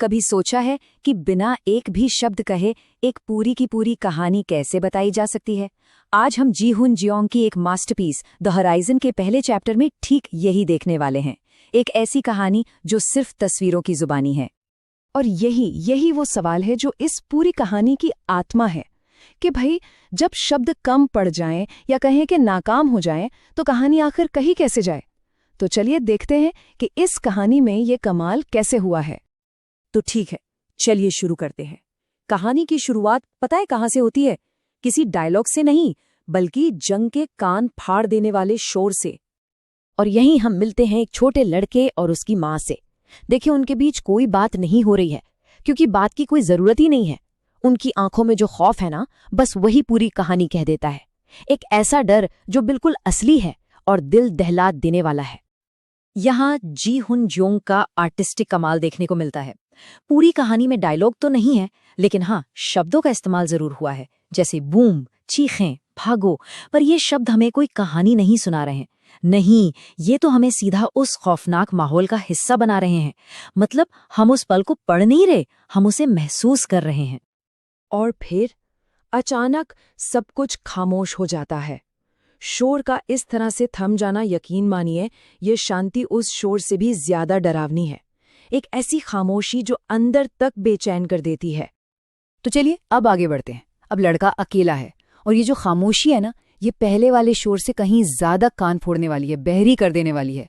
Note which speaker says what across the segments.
Speaker 1: कभी सोचा है कि बिना एक भी शब्द कहे एक पूरी की पूरी कहानी कैसे बताई जा सकती है? आज हम जी हुन जियोंग की एक मास्टरपीस द होराइजन के पहले चैप्टर में ठीक यही देखने वाले हैं। एक ऐसी कहानी जो सिर्फ तस्वीरों की जुबानी है।
Speaker 2: और यही वो सवाल है जो इस पूरी कहानी की आत्मा है कि भाई, जब शब्द कम पड़ जाएं या कहें कि नाकाम हो जाएं तो कहानी आखिर कही कैसे जाए। तो चलिए देखते हैं कि इस कहानी में ये कमाल कैसे हुआ है।
Speaker 1: तो ठीक है, चलिए शुरू करते हैं। कहानी की शुरुआत पता है कहाँ से होती है? किसी डायलॉग से नहीं, बल्कि जंग के कान फाड़ देने वाले शोर से। और यहीं हम मिलते हैं एक छोटे लड़के और उसकी माँ से। देखिए, उनके बीच कोई बात नहीं हो रही है, क्योंकि बात की कोई जरूरत ही नहीं है। उनकी आंखों में जो खौफ है ना, बस वही पूरी कहानी कह देता है। एक ऐसा डर जो बिल्कुल असली है और दिल दहला देने वाला है। यहाँ जी हुन जियोंग का आर्टिस्टिक कमाल देखने को मिलता है। पूरी कहानी में डायलॉग तो नहीं है, लेकिन हाँ, शब्दों का इस्तेमाल जरूर हुआ है, जैसे बूम, चीखें, भागो। पर ये शब्द हमें कोई कहानी नहीं सुना रहे हैं। नहीं, ये तो हमें सीधा उस खौफनाक माहौल का हिस्सा बना रहे हैं। मतलब हम उस पल को पढ़ नहीं रहे, हम उसे महसूस कर रहे हैं।
Speaker 2: और फिर अचानक सब कुछ खामोश हो जाता है। शोर का इस तरह से थम जाना, यकीन मानिए, ये शांति उस शोर से भी ज्यादा डरावनी है। एक ऐसी खामोशी जो अंदर तक बेचैन कर देती है।
Speaker 1: तो चलिए अब आगे बढ़ते हैं। अब लड़का अकेला है, और ये जो खामोशी है ना, ये पहले वाले शोर से कहीं ज्यादा कान फोड़ने वाली है, बहरी कर देने वाली है।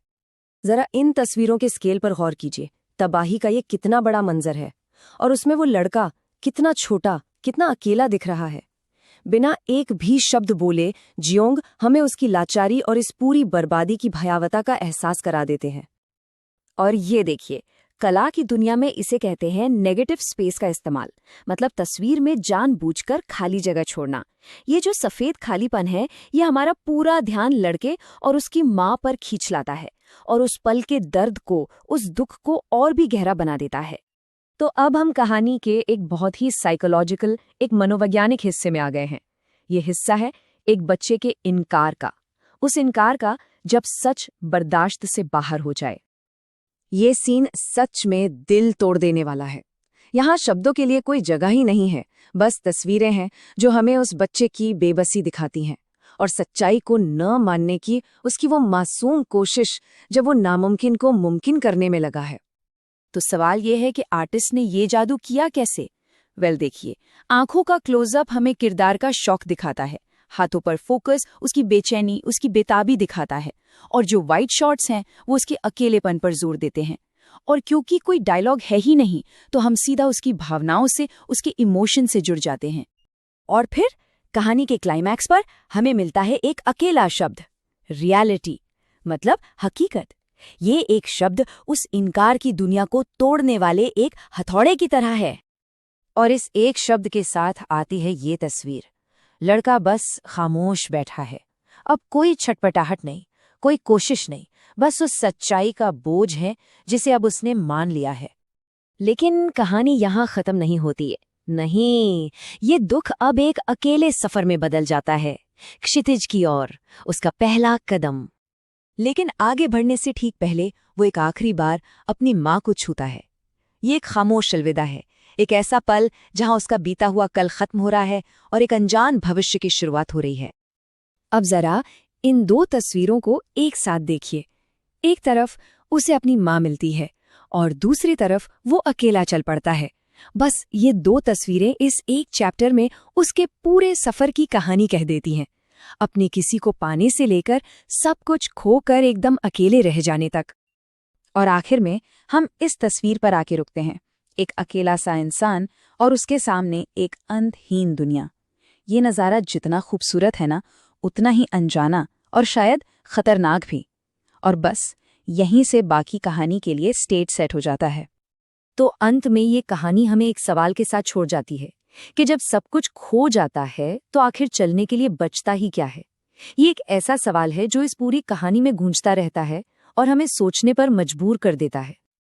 Speaker 1: जरा इन तस्वीरों के स्केल पर गौर कीजिए। तबाही का ये कितना बड़ा मंजर है, और उसमें वो लड़का कितना छोटा, कितना अकेला दिख रहा है। बिना एक भी शब्द बोले जियोंग हमें उसकी लाचारी और इस पूरी बर्बादी की भयावता का एहसास करा देते हैं। और ये देखिए, कला की दुनिया में इसे कहते हैं नेगेटिव स्पेस का इस्तेमाल। मतलब तस्वीर में जानबूझकर खाली जगह छोड़ना। ये जो सफेद खालीपन है, ये हमारा पूरा ध्यान लड़के और उसकी माँ पर खींच लाता है, और उस पल के दर्द को, उस दुख को और भी गहरा बना देता है। तो अब हम कहानी के एक बहुत ही साइकोलॉजिकल, एक मनोवैज्ञानिक हिस्से में आ गए हैं। ये हिस्सा है एक बच्चे के इनकार का, उस इनकार का जब सच बर्दाश्त से बाहर हो जाए। ये सीन सच में दिल तोड़ देने वाला है। यहाँ शब्दों के लिए कोई जगह ही नहीं है, बस तस्वीरें हैं जो हमें उस बच्चे की बेबसी दिखाती हैं, और सच्चाई को न मानने की उसकी वो मासूम कोशिश जब वो नामुमकिन को मुमकिन करने में लगा है। तो सवाल ये है कि आर्टिस्ट ने ये जादू किया कैसे? देखिए, आंखों का क्लोजअप हमें किरदार का शौक दिखाता है, हाथों पर फोकस उसकी बेचैनी, उसकी बेताबी दिखाता है, और जो वाइड शॉट्स हैं वो उसके अकेलेपन पर जोर देते हैं। और क्योंकि कोई डायलॉग है ही नहीं, तो हम सीधा उसकी भावनाओं से, उसके इमोशन से जुड़ जाते हैं। और फिर कहानी के क्लाइमैक्स पर हमें मिलता है एक अकेला शब्द, रियलिटी, मतलब हकीकत। ये एक शब्द उस इनकार की दुनिया को तोड़ने वाले एक हथौड़े की तरह है। और इस एक शब्द के साथ आती है ये तस्वीर। लड़का बस खामोश बैठा है। अब कोई छटपटाहट नहीं, कोई कोशिश नहीं, बस उस सच्चाई का बोझ है जिसे अब उसने मान लिया है। लेकिन कहानी यहाँ खत्म नहीं होती है। नहीं, ये दुख अब एक अकेले सफर में बदल जाता है, क्षितिज की ओर, उसका पहला कदम। लेकिन आगे बढ़ने से ठीक पहले वो एक आखिरी बार अपनी माँ को छूता है। ये एक खामोश अलविदा है, एक ऐसा पल जहां उसका बीता हुआ कल खत्म हो रहा है और एक अनजान भविष्य की शुरुआत हो रही है। अब जरा इन दो तस्वीरों को एक साथ देखिए। एक तरफ उसे अपनी माँ मिलती है, और दूसरी तरफ वो अकेला चल पड़ता है। बस ये दो तस्वीरें इस एक चैप्टर में उसके पूरे सफर की कहानी कह देती हैं, अपने किसी को पाने से लेकर सब कुछ खोकर एकदम अकेले रह जाने तक। और आखिर में हम इस तस्वीर पर आके रुकते हैं, एक अकेला सा इंसान और उसके सामने एक अंतहीन दुनिया। ये नज़ारा जितना खूबसूरत है ना, उतना ही अनजाना और शायद खतरनाक भी। और बस यहीं से बाकी कहानी के लिए स्टेज सेट हो जाता है। तो अंत में ये कहानी हमें एक सवाल के साथ छोड़ जाती है कि जब सब कुछ खो जाता है तो आखिर चलने के लिए बचता ही क्या है। ये एक ऐसा सवाल है जो इस पूरी कहानी में गूंजता रहता है और हमें सोचने पर मजबूर कर देता है।